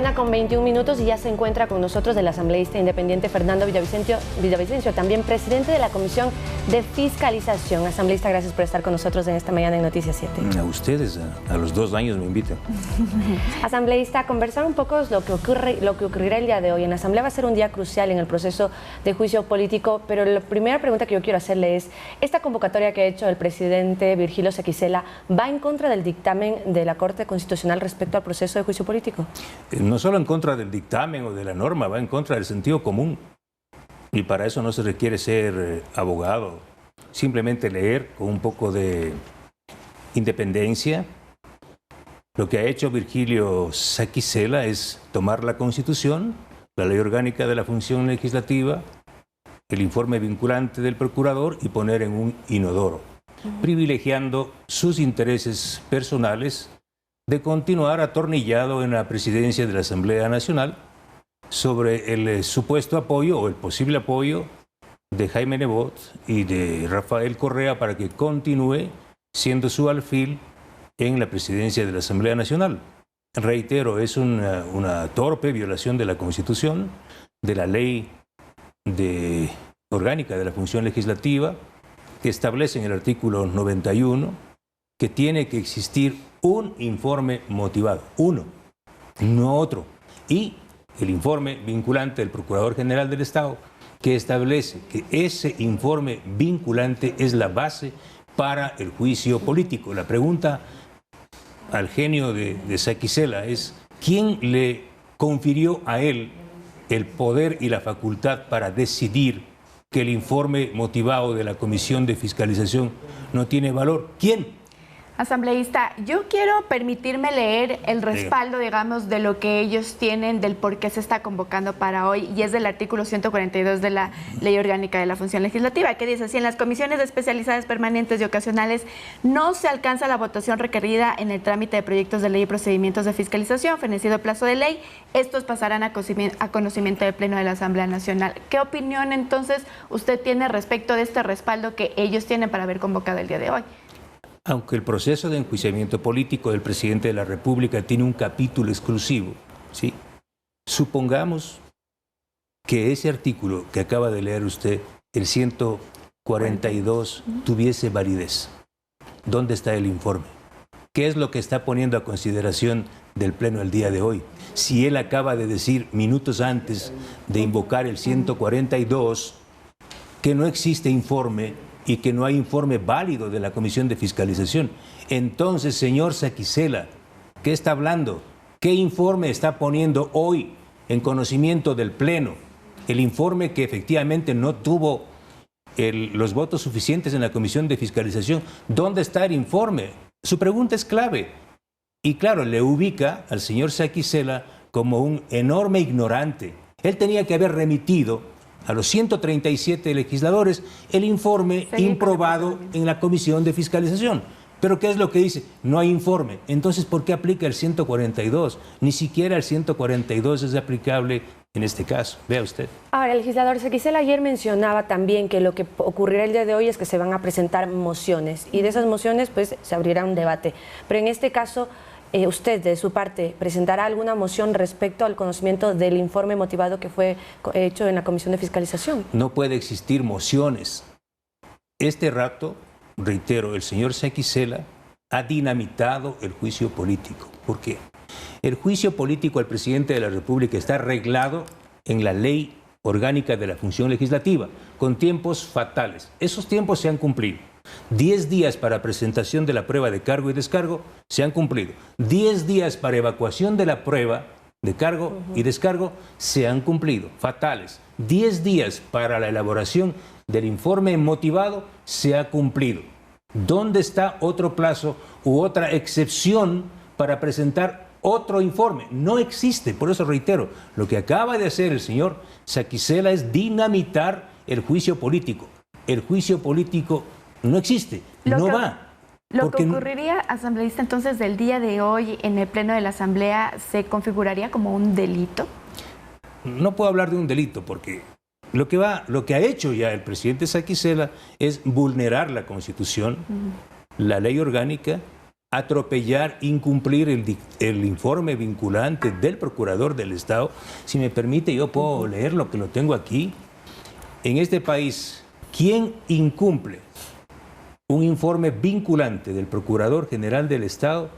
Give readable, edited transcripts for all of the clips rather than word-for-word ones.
8:21 y ya se encuentra con nosotros el asambleísta independiente Fernando Villavicencio, también presidente de la Comisión de Fiscalización. Asambleísta, gracias por estar con nosotros en esta mañana en Noticias 7. A ustedes, a los 2 años me invitan. Asambleísta, conversar un poco lo que ocurrirá el día de hoy. En la Asamblea va a ser un día crucial en el proceso de juicio político, pero la primera pregunta que yo quiero hacerle es, ¿esta convocatoria que ha hecho el presidente Virgilio Sequicela va en contra del dictamen de la Corte Constitucional respecto al proceso de juicio político? No solo en contra del dictamen o de la norma, va en contra del sentido común. Y para eso no se requiere ser abogado, simplemente leer con un poco de independencia. Lo que ha hecho Virgilio Sequicela es tomar la Constitución, la Ley Orgánica de la Función Legislativa, el informe vinculante del procurador y poner en un inodoro, privilegiando sus intereses personales de continuar atornillado en la presidencia de la Asamblea Nacional sobre el supuesto apoyo o el posible apoyo de Jaime Nebot y de Rafael Correa para que continúe siendo su alfil en la presidencia de la Asamblea Nacional. Reitero, es una torpe violación de la Constitución, de la Ley Orgánica de la Función Legislativa, que establece en el artículo 91 que tiene que existir un informe motivado, uno, no otro, y el informe vinculante del Procurador General del Estado, que establece que ese informe vinculante es la base para el juicio político. La pregunta al genio de Sequicela es, ¿quién le confirió a él el poder y la facultad para decidir que el informe motivado de la Comisión de Fiscalización no tiene valor? ¿Quién? Asambleísta, yo quiero permitirme leer el respaldo, digamos, de lo que ellos tienen, del por qué se está convocando para hoy, y es del artículo 142 de la Ley Orgánica de la Función Legislativa, que dice: si en las comisiones especializadas permanentes y ocasionales no se alcanza la votación requerida en el trámite de proyectos de ley y procedimientos de fiscalización, fenecido el plazo de ley, estos pasarán a conocimiento del Pleno de la Asamblea Nacional. ¿Qué opinión entonces usted tiene respecto de este respaldo que ellos tienen para haber convocado el día de hoy? Aunque el proceso de enjuiciamiento político del presidente de la República tiene un capítulo exclusivo, ¿sí? Supongamos que ese artículo que acaba de leer usted, el 142, tuviese validez. ¿Dónde está el informe? ¿Qué es lo que está poniendo a consideración del Pleno el día de hoy? Si él acaba de decir minutos antes de invocar el 142 que no existe informe y que no hay informe válido de la Comisión de Fiscalización. Entonces, señor Sequicela, ¿qué está hablando? ¿Qué informe está poniendo hoy en conocimiento del Pleno? El informe que efectivamente no tuvo los votos suficientes en la Comisión de Fiscalización. ¿Dónde está el informe? Su pregunta es clave. Y claro, le ubica al señor Sequicela como un enorme ignorante. Él tenía que haber remitido a los 137 legisladores el informe improbado en la Comisión de Fiscalización. Pero ¿qué es lo que dice? No hay informe. Entonces, ¿por qué aplica el 142? Ni siquiera el 142 es aplicable en este caso. Vea usted. Ahora, el legislador Sequicela ayer mencionaba también que lo que ocurrirá el día de hoy es que se van a presentar mociones y de esas mociones pues se abrirá un debate. Pero en este caso, usted, de su parte, ¿presentará alguna moción respecto al conocimiento del informe motivado que fue hecho en la Comisión de Fiscalización? No puede existir mociones. Este rato, reitero, el señor Sequicela ha dinamitado el juicio político. ¿Por qué? El juicio político al presidente de la República está reglado en la Ley Orgánica de la Función Legislativa, con tiempos fatales. Esos tiempos se han cumplido. 10 días para presentación de la prueba de cargo y descargo se han cumplido. 10 días para evacuación de la prueba de cargo y descargo se han cumplido, fatales. 10 días para la elaboración del informe motivado se ha cumplido. ¿Dónde está otro plazo u otra excepción para presentar otro informe? No existe. Por eso reitero, lo que acaba de hacer el señor Sequicela es dinamitar el juicio político. El juicio político no existe, no va. Lo que ocurriría, asambleísta, entonces, del día de hoy en el Pleno de la Asamblea, ¿se configuraría como un delito? No puedo hablar de un delito porque lo que ha hecho ya el presidente Sequicela es vulnerar la Constitución, la Ley Orgánica atropellar, incumplir el informe vinculante del Procurador del Estado. Si me permite, yo puedo leer lo que lo tengo aquí. En este país, ¿quién incumple un informe vinculante del Procurador General del Estado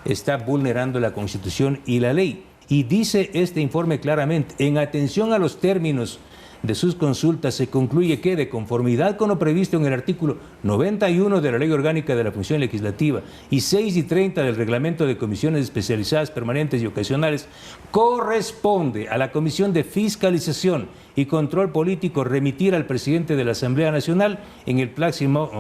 está vulnerando la Constitución y la ley? Y dice este informe claramente, en atención a los términos de sus consultas, se concluye que, de conformidad con lo previsto en el artículo 91 de la Ley Orgánica de la Función Legislativa y 6 y 30 del Reglamento de Comisiones Especializadas Permanentes y Ocasionales, corresponde a la Comisión de Fiscalización y Control Político remitir al presidente de la Asamblea Nacional en el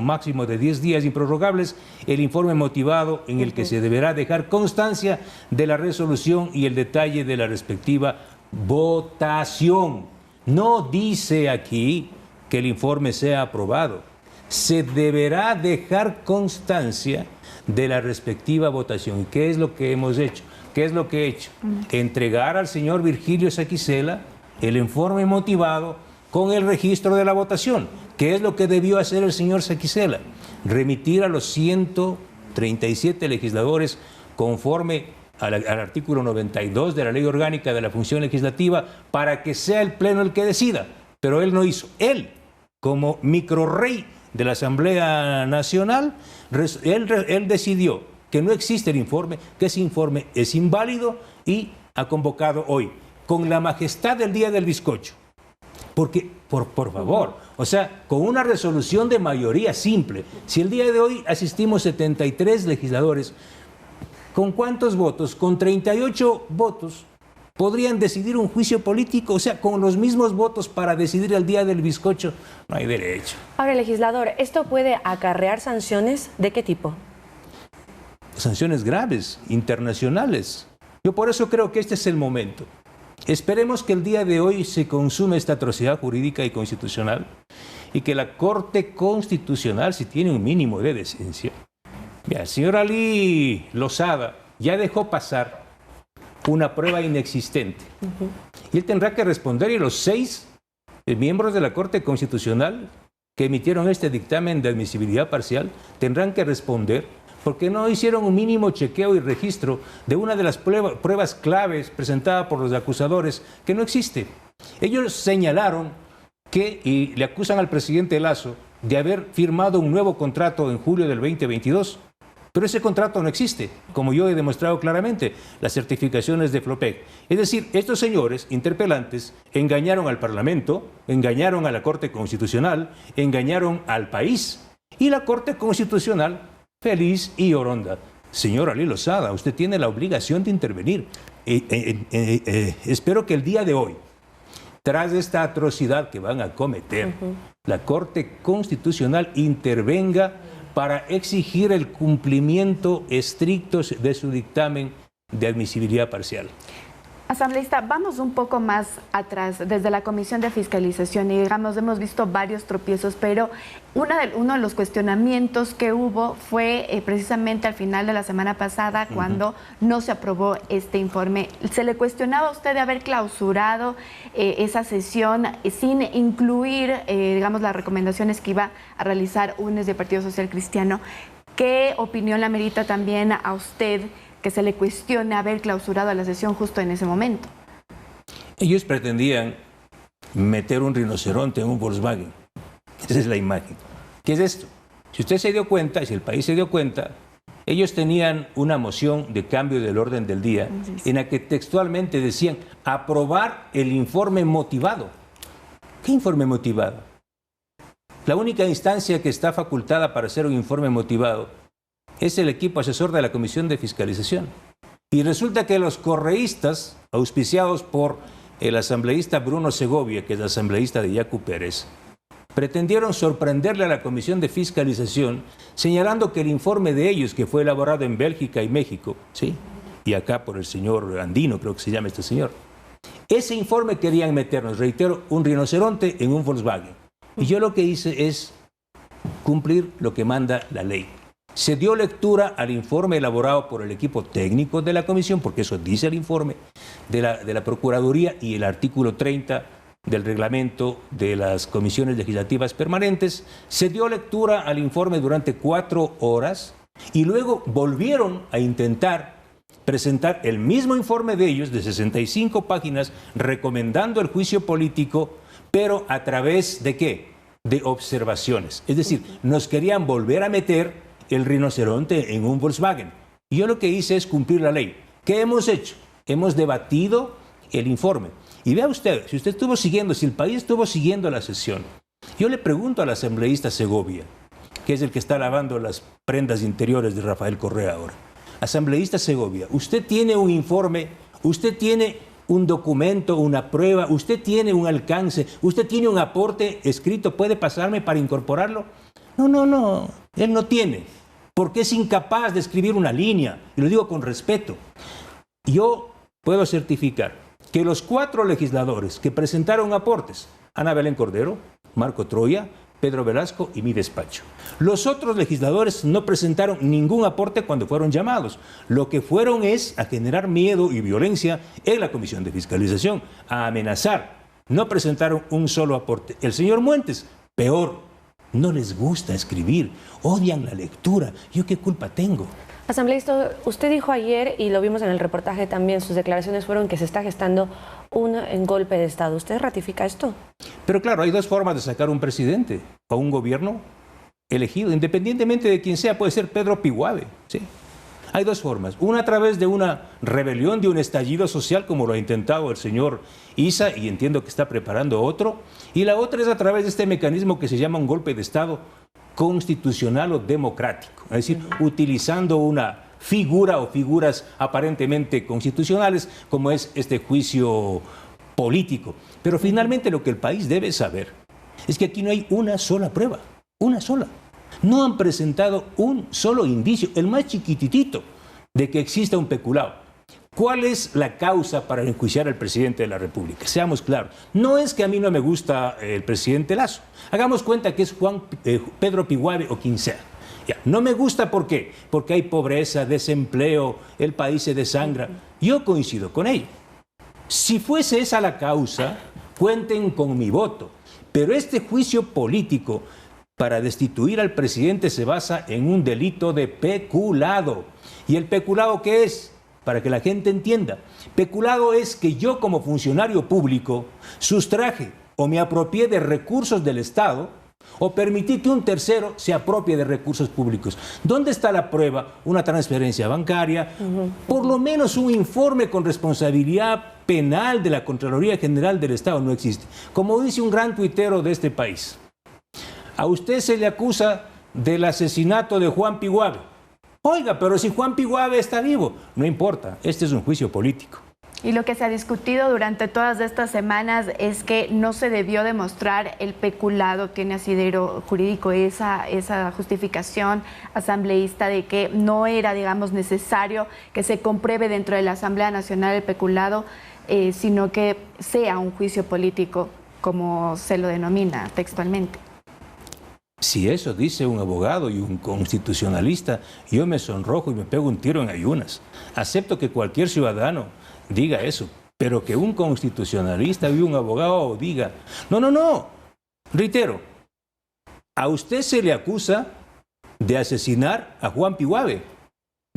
máximo de 10 días improrrogables el informe motivado en el que se deberá dejar constancia de la resolución y el detalle de la respectiva votación. No dice aquí que el informe sea aprobado. Se deberá dejar constancia de la respectiva votación. ¿Y qué es lo que hemos hecho? ¿Qué es lo que he hecho? Entregar al señor Virgilio Saquicela el informe motivado con el registro de la votación. ¿Qué es lo que debió hacer el señor Saquicela? Remitir a los 137 legisladores conforme al artículo 92 de la Ley Orgánica de la Función Legislativa para que sea el Pleno el que decida. Pero él no hizo. Él, como microrrey de la Asamblea Nacional, él decidió que no existe el informe, que ese informe es inválido y ha convocado hoy, con la majestad del Día del Bizcocho. Porque, por favor, o sea, con una resolución de mayoría simple, si el día de hoy asistimos 73 legisladores, ¿con cuántos votos? Con 38 votos podrían decidir un juicio político, o sea, con los mismos votos para decidir el día del bizcocho, no hay derecho. Ahora, legislador, ¿esto puede acarrear sanciones? ¿De qué tipo? Sanciones graves, internacionales. Yo por eso creo que este es el momento. Esperemos que el día de hoy se consume esta atrocidad jurídica y constitucional y que la Corte Constitucional, si tiene un mínimo de decencia, el señor Ali Lozada ya dejó pasar una prueba inexistente. Y él tendrá que responder, y los 6 miembros de la Corte Constitucional que emitieron este dictamen de admisibilidad parcial tendrán que responder porque no hicieron un mínimo chequeo y registro de una de las pruebas claves presentada por los acusadores, que no existe. Ellos señalaron y le acusan al presidente Lasso de haber firmado un nuevo contrato en julio del 2022. Pero ese contrato no existe, como yo he demostrado claramente, las certificaciones de FLOPEC. Es decir, estos señores interpelantes engañaron al Parlamento, engañaron a la Corte Constitucional, engañaron al país. Y la Corte Constitucional, feliz y oronda. Señor Ali Lozada, usted tiene la obligación de intervenir. Espero que el día de hoy, tras esta atrocidad que van a cometer, la Corte Constitucional intervenga para exigir el cumplimiento estricto de su dictamen de admisibilidad parcial. Asambleísta, vamos un poco más atrás, desde la Comisión de Fiscalización, y digamos, hemos visto varios tropiezos, pero uno de los cuestionamientos que hubo fue precisamente al final de la semana pasada, cuando no se aprobó este informe. Se le cuestionaba a usted de haber clausurado esa sesión sin incluir, digamos, las recomendaciones que iba a realizar UNES del Partido Social Cristiano. ¿Qué opinión le amerita también a usted que se le cuestione haber clausurado la sesión justo en ese momento? Ellos pretendían meter un rinoceronte en un Volkswagen. Esa es la imagen. ¿Qué es esto? Si usted se dio cuenta, si el país se dio cuenta, ellos tenían una moción de cambio del orden del día en la que textualmente decían aprobar el informe motivado. ¿Qué informe motivado? La única instancia que está facultada para hacer un informe motivado es el equipo asesor de la Comisión de Fiscalización. Y resulta que los correístas, auspiciados por el asambleísta Bruno Segovia, que es asambleísta de Yacu Pérez, pretendieron sorprenderle a la Comisión de Fiscalización señalando que el informe de ellos, que fue elaborado en Bélgica y México, ¿sí?, y acá por el señor Andino, creo que se llama este señor, ese informe querían meternos, reitero, un rinoceronte en un Volkswagen. Y yo lo que hice es cumplir lo que manda la ley. Se dio lectura al informe elaborado por el equipo técnico de la comisión, porque eso dice el informe de la Procuraduría y el artículo 30 del reglamento de las comisiones legislativas permanentes. Se dio lectura al informe durante 4 horas Y luego volvieron a intentar presentar el mismo informe de ellos, de 65 páginas, recomendando el juicio político, pero a través de ¿qué? De observaciones. Es decir, nos querían volver a meter el rinoceronte en un Volkswagen. Y yo lo que hice es cumplir la ley. ¿Qué hemos hecho? Hemos debatido el informe. Y vea usted, si usted estuvo siguiendo, si el país estuvo siguiendo la sesión, yo le pregunto al asambleísta Segovia, que es el que está lavando las prendas interiores de Rafael Correa ahora. Asambleísta Segovia, usted tiene un informe, usted tiene un documento, una prueba, usted tiene un alcance, usted tiene un aporte escrito, ¿puede pasarme para incorporarlo? No, él no tiene, porque es incapaz de escribir una línea, y lo digo con respeto. Yo puedo certificar que los 4 legisladores que presentaron aportes, Ana Belén Cordero, Marco Troya, Pedro Velasco y mi despacho. Los otros legisladores no presentaron ningún aporte cuando fueron llamados. Lo que fueron es a generar miedo y violencia en la Comisión de Fiscalización, a amenazar. No presentaron un solo aporte. El señor Muentes, peor, no les gusta escribir, odian la lectura. ¿Yo qué culpa tengo? Asambleísta, usted dijo ayer, y lo vimos en el reportaje también, sus declaraciones fueron que se está gestando un golpe de Estado. ¿Usted ratifica esto? Pero claro, hay 2 formas de sacar un presidente o un gobierno elegido, independientemente de quién sea, puede ser Pedro Piguave, ¿sí? Hay 2 formas, una a través de una rebelión, de un estallido social, como lo ha intentado el señor Issa, y entiendo que está preparando otro, y la otra es a través de este mecanismo que se llama un golpe de Estado constitucional o democrático, es decir, utilizando una figura o figuras aparentemente constitucionales, como es este juicio político. Pero finalmente lo que el país debe saber es que aquí no hay una sola prueba, una sola. No han presentado un solo indicio, el más chiquititito, de que exista un peculado. ¿Cuál es la causa para enjuiciar al presidente de la República? Seamos claros, no es que a mí no me gusta el presidente Lasso. Hagamos cuenta que es Pedro Piguave o quien sea. Ya, no me gusta, ¿por qué? Porque hay pobreza, desempleo, el país se desangra. Yo coincido con ello. Si fuese esa la causa, cuenten con mi voto. Pero este juicio político para destituir al presidente se basa en un delito de peculado. ¿Y el peculado qué es? Para que la gente entienda. Peculado es que yo como funcionario público sustraje o me apropié de recursos del Estado o permití que un tercero se apropie de recursos públicos. ¿Dónde está la prueba? Una transferencia bancaria, por lo menos un informe con responsabilidad penal de la Contraloría General del Estado no existe. Como dice un gran tuitero de este país, a usted se le acusa del asesinato de Juan Piguave. Oiga, pero si Juan Piguave está vivo, no importa, este es un juicio político. Y lo que se ha discutido durante todas estas semanas es que no se debió demostrar el peculado, tiene asidero jurídico esa justificación asambleísta de que no era, digamos, necesario que se compruebe dentro de la Asamblea Nacional el peculado, sino que sea un juicio político, como se lo denomina textualmente. Si eso dice un abogado y un constitucionalista, yo me sonrojo y me pego un tiro en ayunas. Acepto que cualquier ciudadano diga eso, pero que un constitucionalista y un abogado diga, no, reitero, a usted se le acusa de asesinar a Juan Piguave.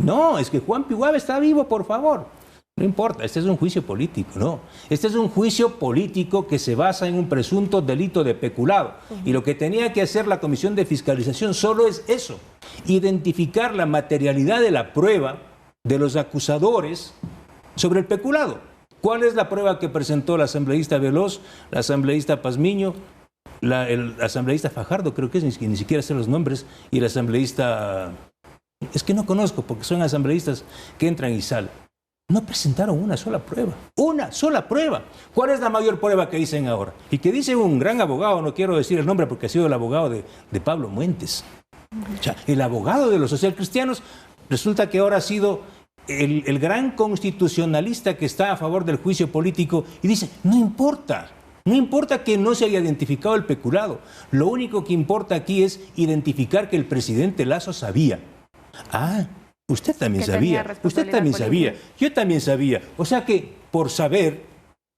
No, es que Juan Piguave está vivo, por favor. No importa, este es un juicio político, no. Este es un juicio político que se basa en un presunto delito de peculado. Y lo que tenía que hacer la Comisión de Fiscalización solo es eso, identificar la materialidad de la prueba de los acusadores sobre el peculado. ¿Cuál es la prueba que presentó la asambleísta Veloz, la asambleísta Pazmiño, el asambleísta Fajardo, creo que es, ni siquiera sé los nombres, y el asambleísta... Es que no conozco porque son asambleístas que entran y salen. No presentaron una sola prueba. ¡Una sola prueba! ¿Cuál es la mayor prueba que dicen ahora? Y que dice un gran abogado, no quiero decir el nombre porque ha sido el abogado de Pablo Muentes. O sea, el abogado de los socialcristianos resulta que ahora ha sido el gran constitucionalista que está a favor del juicio político y dice, no importa que no se haya identificado el peculado. Lo único que importa aquí es identificar que el presidente Lasso sabía. Ah, usted también sabía, yo también sabía. O sea que por saber,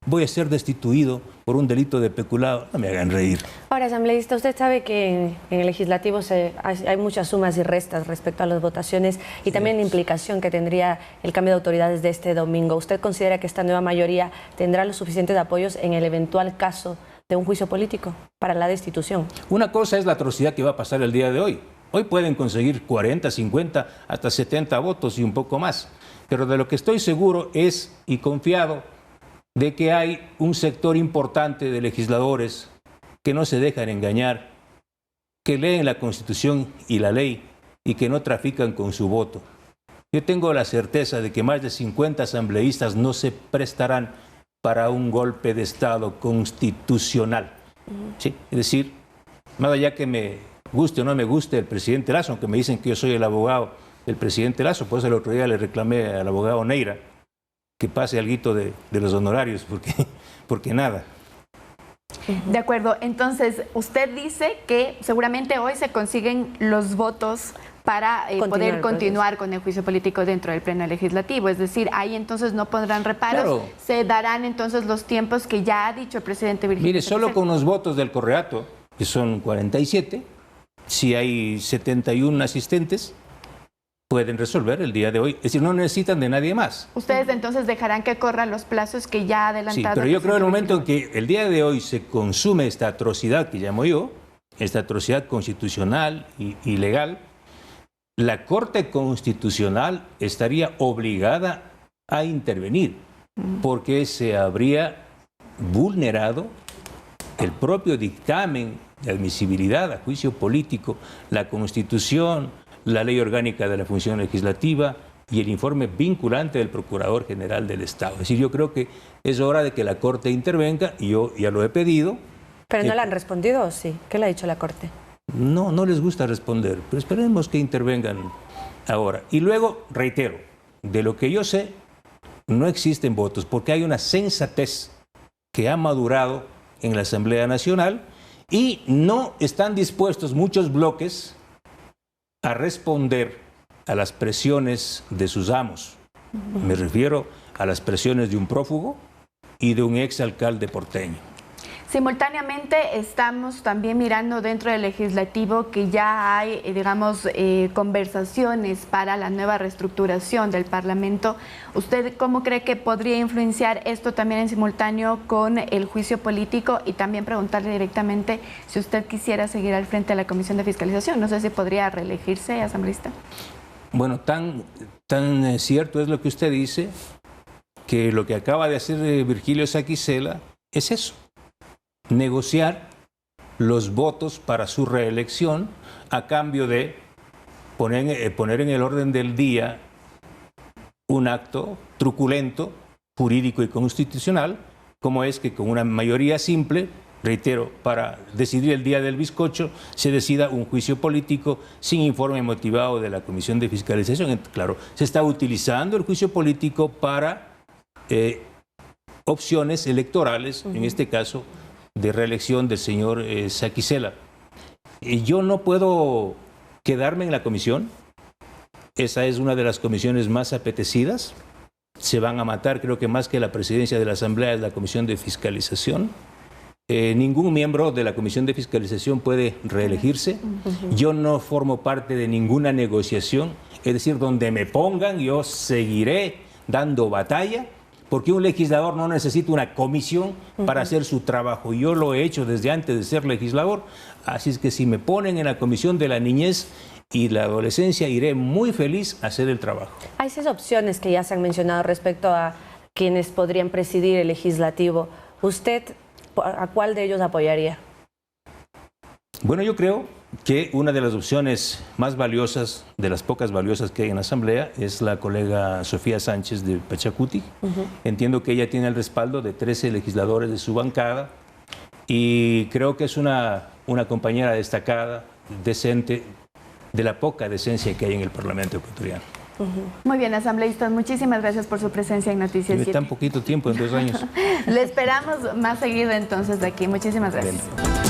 voy a ser destituido por un delito de peculado. No me hagan reír. Ahora, asambleísta, usted sabe que en el legislativo hay muchas sumas y restas respecto a las votaciones y también la implicación que tendría el cambio de autoridades de este domingo. ¿Usted considera que esta nueva mayoría tendrá los suficientes apoyos en el eventual caso de un juicio político para la destitución? Una cosa es la atrocidad que va a pasar el día de hoy. Hoy pueden conseguir 40, 50, hasta 70 votos y un poco más. Pero de lo que estoy seguro es, y confiado, de que hay un sector importante de legisladores que no se dejan engañar, que leen la Constitución y la ley y que no trafican con su voto. Yo tengo la certeza de que más de 50 asambleístas no se prestarán para un golpe de Estado constitucional. ¿Sí? Es decir, más allá que me guste o no me guste el presidente Lasso, aunque me dicen que yo soy el abogado del presidente Lasso, por eso el otro día le reclamé al abogado Neira que pase alguito de los honorarios, porque nada. De acuerdo, entonces usted dice que seguramente hoy se consiguen los votos para poder continuar con el juicio político dentro del pleno legislativo, es decir, ahí entonces no pondrán reparos, claro. Se darán entonces los tiempos que ya ha dicho el presidente Virgilio. Mire, solo con los votos del Correato, que son 47, si hay 71 asistentes, pueden resolver el día de hoy. Es decir, no necesitan de nadie más. Ustedes entonces dejarán que corran los plazos que ya ha adelantado. Sí, pero yo creo que en el momento en que el día de hoy se consume esta atrocidad que llamo yo, esta atrocidad constitucional y legal, la Corte Constitucional estaría obligada a intervenir porque se habría vulnerado el propio dictamen de admisibilidad a juicio político, la Constitución, la Ley Orgánica de la Función Legislativa y el informe vinculante del Procurador General del Estado. Es decir, yo creo que es hora de que la Corte intervenga y yo ya lo he pedido. ¿Pero no le han respondido o sí? ¿Qué le ha dicho la Corte? No, no les gusta responder, pero esperemos que intervengan ahora. Y luego, reitero, de lo que yo sé, no existen votos porque hay una sensatez que ha madurado en la Asamblea Nacional y no están dispuestos muchos bloques a responder a las presiones de sus amos. Me refiero a las presiones de un prófugo y de un exalcalde porteño. Simultáneamente estamos también mirando dentro del legislativo que ya hay, digamos, conversaciones para la nueva reestructuración del Parlamento. ¿Usted cómo cree que podría influenciar esto también en simultáneo con el juicio político? Y también preguntarle directamente si usted quisiera seguir al frente de la Comisión de Fiscalización. No sé si podría reelegirse, asambleísta. Bueno, tan cierto es lo que usted dice, que lo que acaba de hacer Virgilio Saquicela es eso. Negociar los votos para su reelección a cambio de poner en el orden del día un acto truculento, jurídico y constitucional, como es que con una mayoría simple, reitero, para decidir el día del bizcocho, se decida un juicio político sin informe motivado de la Comisión de Fiscalización. Claro, se está utilizando el juicio político para opciones electorales, en este caso, de reelección del señor Saquicela. Yo no puedo quedarme en la comisión. Esa es una de las comisiones más apetecidas. Se van a matar, creo que más que la presidencia de la Asamblea es la Comisión de Fiscalización. Ningún miembro de la Comisión de Fiscalización puede reelegirse. Yo no formo parte de ninguna negociación. Es decir, donde me pongan, yo seguiré dando batalla, porque un legislador no necesita una comisión para hacer su trabajo. Yo lo he hecho desde antes de ser legislador, así es que si me ponen en la comisión de la niñez y la adolescencia, iré muy feliz a hacer el trabajo. Hay 6 opciones que ya se han mencionado respecto a quienes podrían presidir el legislativo. ¿Usted a cuál de ellos apoyaría? Bueno, yo creo que una de las opciones más valiosas, de las pocas valiosas que hay en la Asamblea, es la colega Sofía Sánchez de Pachacuti. Entiendo que ella tiene el respaldo de 13 legisladores de su bancada y creo que es una compañera destacada, decente, de la poca decencia que hay en el Parlamento ecuatoriano. Muy bien, asambleístas, muchísimas gracias por su presencia en Noticias 7. Tan poquito tiempo, en 2 años. Le esperamos más seguido entonces de aquí. Muchísimas gracias. Bien.